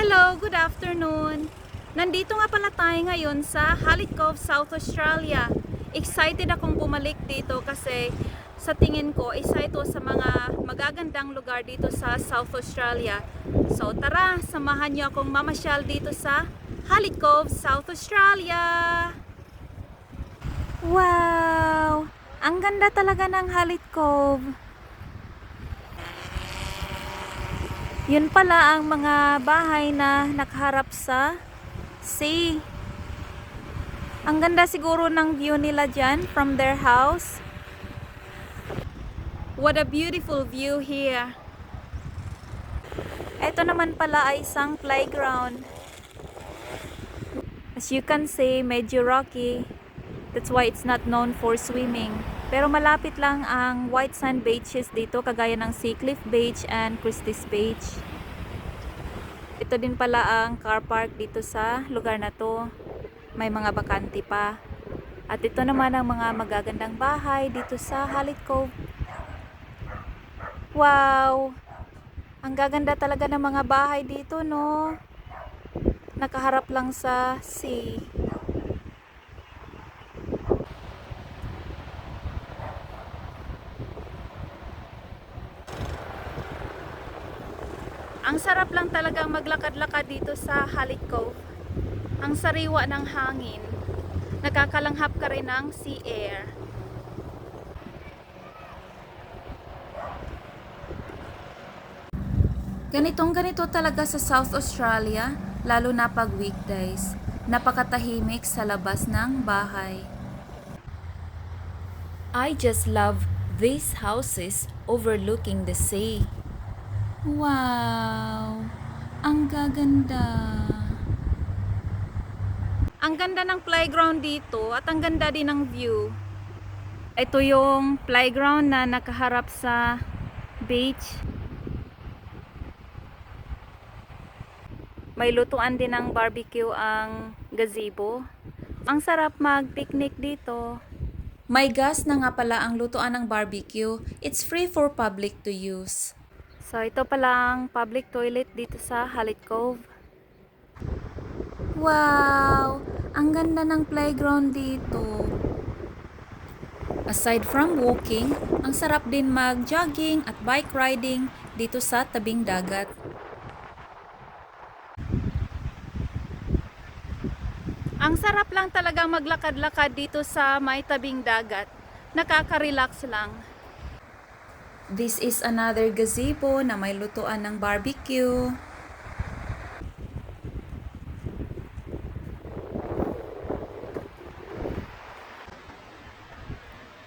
Hello, good afternoon. Nandito nga pala tayo ngayon sa Hallett Cove, South Australia. Excited akong bumalik dito kasi sa tingin ko isa ito sa mga magagandang lugar dito sa South Australia. So tara, samahan niyo akong mamasyal dito sa Hallett Cove, South Australia. Wow! Ang ganda talaga ng Hallett Cove. Yun pala ang mga bahay na nakaharap sa sea. Ang ganda siguro ng view nila dyan from their house. What a beautiful view here. Ito naman pala ay isang playground. As you can see, medyo rocky. That's why it's not known for swimming. Pero malapit lang ang white sand beaches dito, kagaya ng Seacliff Beach and Christie's Beach. Ito din pala ang car park dito sa lugar na to. May mga bakante pa. At ito naman ang mga magagandang bahay dito sa Hallett Cove. Wow! Ang gaganda talaga ng mga bahay dito, no? Nakaharap lang sa sea. Ang sarap lang talagang maglakad-lakad dito sa Hallett Cove. Ang sariwa ng hangin. Nakakalanghap ka rin ng sea air. Ganito talaga sa South Australia, lalo na pag weekdays. Napakatahimik sa labas ng bahay. I just love these houses overlooking the sea. Wow! Ang gaganda! Ang ganda ng playground dito at ang ganda din ng view. Ito yung playground na nakaharap sa beach. May lutuan din ng barbecue ang gazebo. Ang sarap mag-picnic dito. May gas na nga pala ang lutuan ng barbecue. It's free for public to use. So ito pala ang public toilet dito sa Hallett Cove. Wow! Ang ganda ng playground dito. Aside from walking, ang sarap din mag-jogging at bike riding dito sa tabing dagat. Ang sarap lang talagang maglakad-lakad dito sa may tabing dagat. Nakaka-relax lang. This is another gazebo na may lutuan ng barbecue.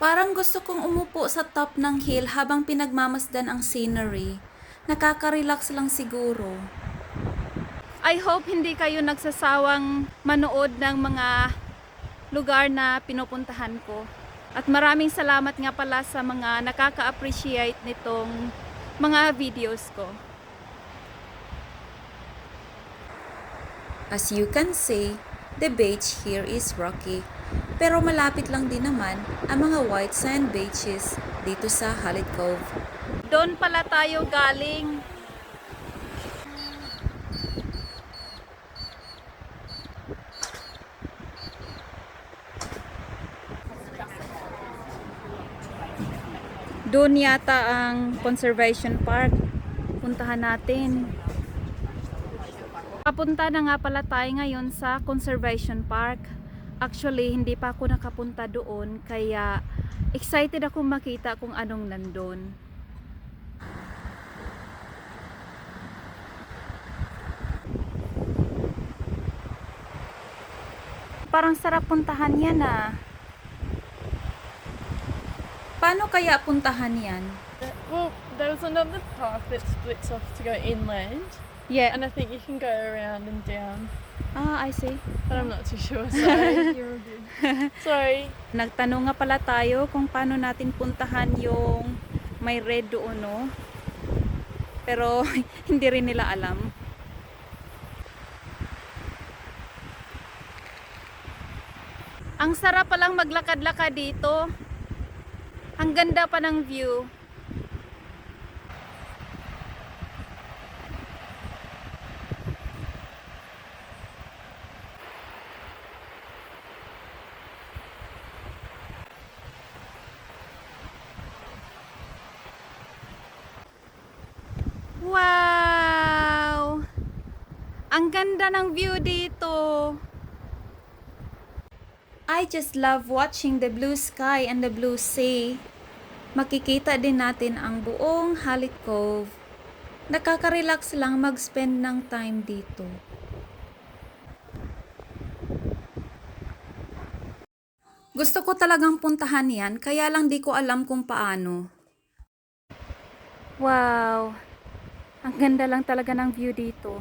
Parang gusto kong umupo sa top ng hill habang pinagmamasdan ang scenery. Nakaka-relax lang siguro. I hope hindi kayo nagsasawang manood ng mga lugar na pinupuntahan ko. At maraming salamat nga pala sa mga nakaka-appreciate nitong mga videos ko. As you can see, the beach here is rocky. Pero malapit lang din naman ang mga white sand beaches dito sa Hallett Cove. Doon pala tayo galing. Doon yata ang conservation park. Puntahan natin. Papunta na nga pala tayo ngayon sa conservation park. Actually, hindi pa ako nakapunta doon, kaya excited akong makita kung anong nandun. Parang sarap puntahan yan ah. Paano kaya puntahan yan? Well, there's another path that splits off to go inland, Yeah. and I think you can go around and down, I see. but I'm not too sure. Sorry, you're all good. Sorry. Nagtanong nga pala tayo kung paano natin puntahan yung may red doon, no? Pero hindi rin nila alam. Ang sarap palang maglakad-lakad dito. Ang ganda pa ng view. Wow! Ang ganda ng view dito. I just love watching the blue sky and the blue sea. Makikita din natin ang buong Hallet Cove. Nakaka-relax lang mag-spend ng time dito. Gusto ko talagang puntahan yan, kaya lang di ko alam kung paano. Wow! Ang ganda lang talaga ng view dito.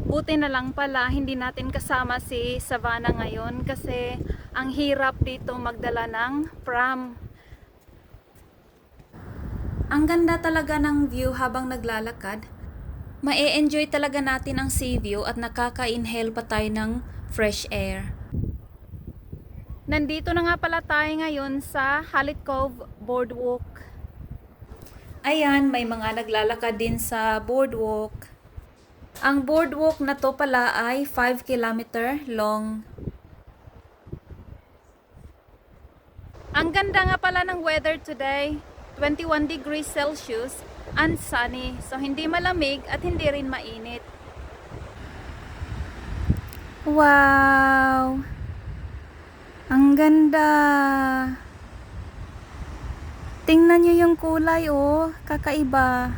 Buti na lang pala hindi natin kasama si Savannah ngayon kasi ang hirap dito magdala ng pram. Ang ganda talaga ng view habang naglalakad. Mae-enjoy talaga natin ang sea view at nakaka-inhale pa tayo ng fresh air. Nandito na nga pala tayo ngayon sa Hallet Cove Boardwalk. Ayan, may mga naglalakad din sa boardwalk. Ang boardwalk na to pala ay 5 kilometer long. Ang ganda nga pala ng weather today. 21 degrees Celsius and sunny. So hindi malamig at hindi rin mainit. Wow! Ang ganda! Tingnan nyo yung kulay oh, kakaiba.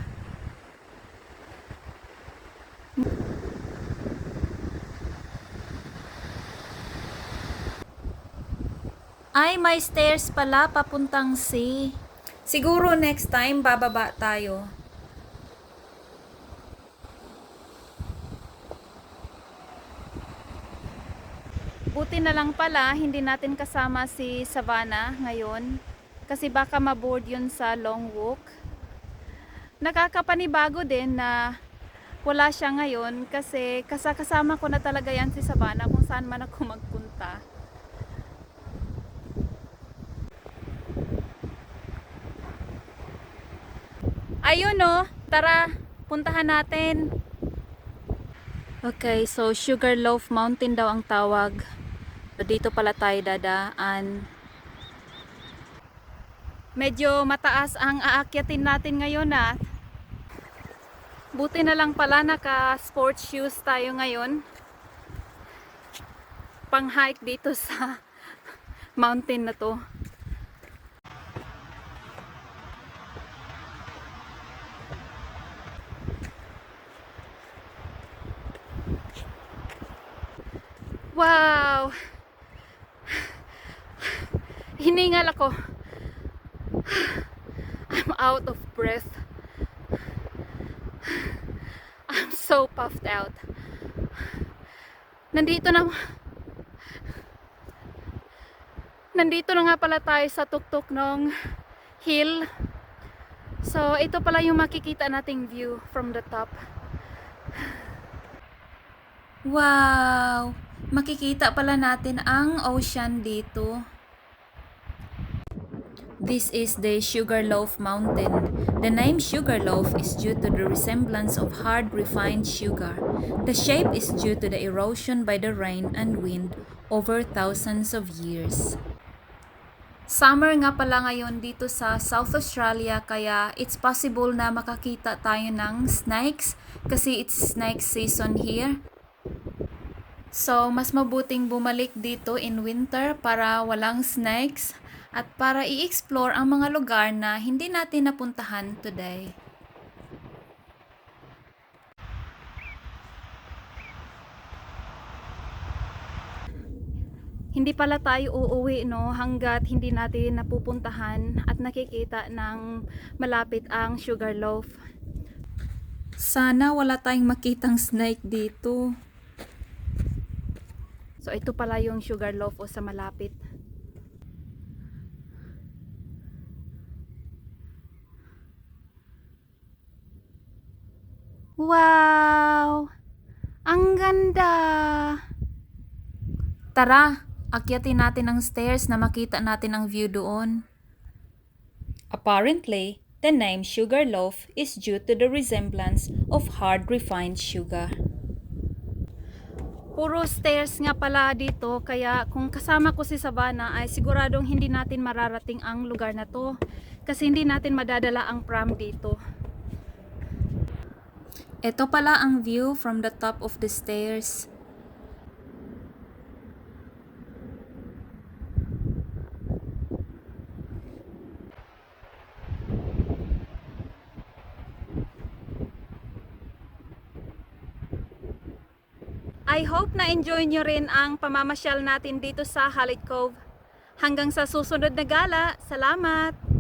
Ay, may stairs pala papuntang sea. Siguro next time bababa tayo. Buti na lang pala hindi natin kasama si Savannah ngayon kasi baka maboard yun sa long walk. Nakakapanibago din na wala siya ngayon kasi kasama ko na talaga yan si Savannah kung saan man ako magpunta. Ayun oh, tara, puntahan natin. Okay, so Sugarloaf Mountain daw ang tawag. So dito pala tayo dadaan. Medyo mataas ang aakyatin natin ngayon ah. Buti na lang pala naka sports shoes tayo ngayon. Pang hike dito sa mountain na to. Wow! Hiningal ako. I'm out of breath. I'm so puffed out. Nandito na nga pala tayo sa tuktok ng hill. So, ito pala yung makikita nating view from the top. Wow! Makikita pala natin ang ocean dito. This is the Sugarloaf Mountain. The name Sugarloaf is due to the resemblance of hard refined sugar. The shape is due to the erosion by the rain and wind over thousands of years. Summer nga pala ngayon dito sa South Australia kaya it's possible na makakita tayo ng snakes kasi it's snake season here. So, mas mabuting bumalik dito in winter para walang snakes at para i-explore ang mga lugar na hindi natin napuntahan today. Hindi pala tayo uuwi no hanggat hindi natin napupuntahan at nakikita ng malapit ang Sugarloaf. Sana wala tayong makitang snake dito. So ito pala yung Sugarloaf o sa malapit. Wow! Ang ganda! Tara, akyatin natin ang stairs na makita natin ang view doon. Apparently, the name Sugarloaf is due to the resemblance of hard refined sugar. Puro stairs nga pala dito, kaya kung kasama ko si Savannah ay siguradong hindi natin mararating ang lugar na to kasi hindi natin madadala ang pram dito. Ito pala ang view from the top of the stairs. I hope na enjoy nyo rin ang pamamasyal natin dito sa Hallet Cove. Hanggang sa susunod na gala, salamat!